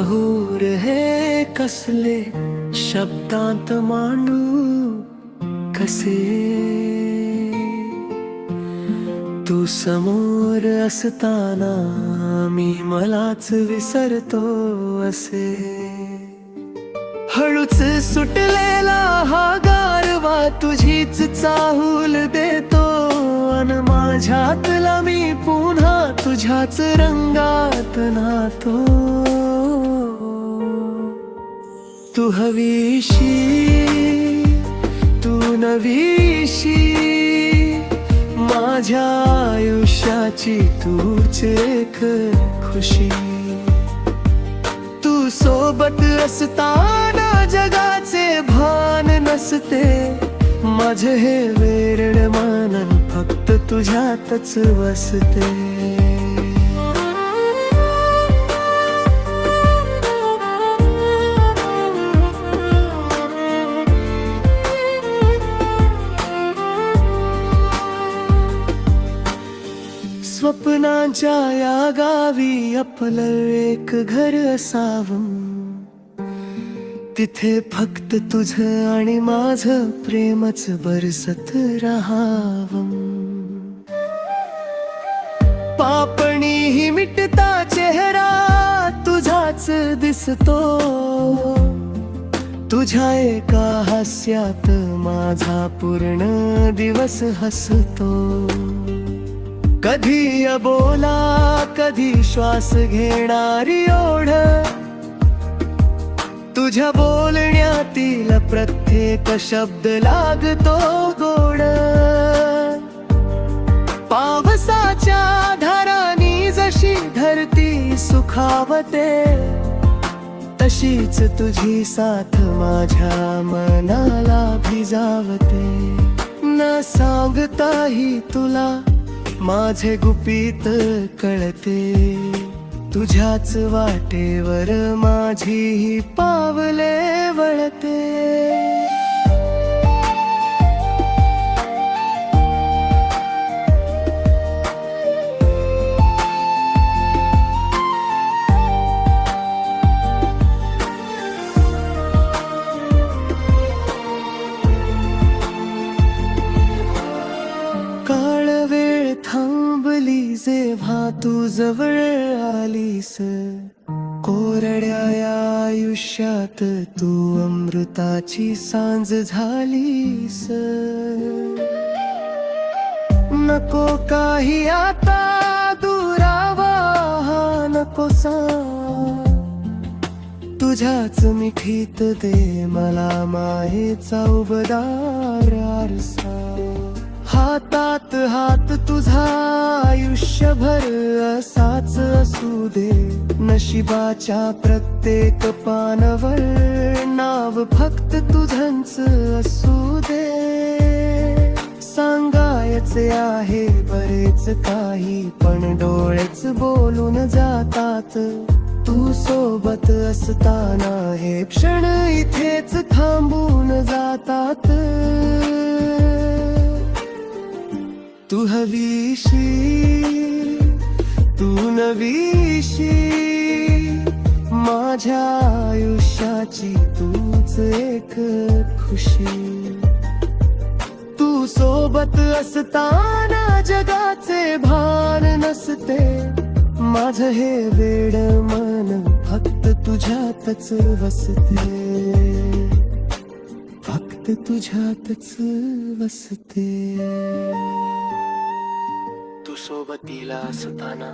महाहूर हे कसले शब्दांत मांडू कसे तू समोर असताना मी मलाच विसरतो असे हळूच सुटलेला हा गारवा तुझीच चाहूल देतो अन माझ्यातला मी पुन्हा तुझ्याच रंगात नातो तू हवीशी तू नवीशी माझ्या आयुष्याची तूच एक खुशी तू सोबत असताना जगाचे भान नसते माझे हे वेरड मन फक्त तुझ्यातच वसते स्वप्नांच्या या गावी आपलं एक घर असावं तिथे फक्त तुझं आणि माझं प्रेमच बरसत राहावं पापणी ही मिटता चेहरा तुझाच दिसतो तुझ्या एका हास्यात माझा पूर्ण दिवस हसतो कधी अबोला कधी श्वास घेणारी ओढ तुझ्या बोलण्यातील प्रत्येक शब्द लागतो गोड पावसाच्या धारांनी जशी धरती सुखावते तशीच तुझी साथ माझ्या मनाला भिजावते न सांगताही तुला माझे गुपित कळते तुझ्याच वाटेवर माझी ही पावले वळते थांबली जेव्हा तू जवळ आलीस कोरड्या या आयुष्यात तू अमृताची सांज झालीस नको काही आता दुरावा हा नकोसा तुझ्याच मिठीत दे मला मायेचा उबदार आरसा हातात हात तुझा आयुष्यभर असाच असू दे नशिबाच्या प्रत्येक पानावर नाव फक्त तुझंच असू दे सांगायचे आहे बरेच काही पण डोळेच बोलून जातात तू सोबत असताना हे क्षण इथेच थांबून जातात तू हवीशी तू नवीशी माझ्या आयुष्याची तूच एक खुशी तू सोबत असताना जगाचे भान नसते माझं हे वेड मन फक्त तुझ्यातच वसते फक्त तुझ्यातच वसते तू सोबतीला असताना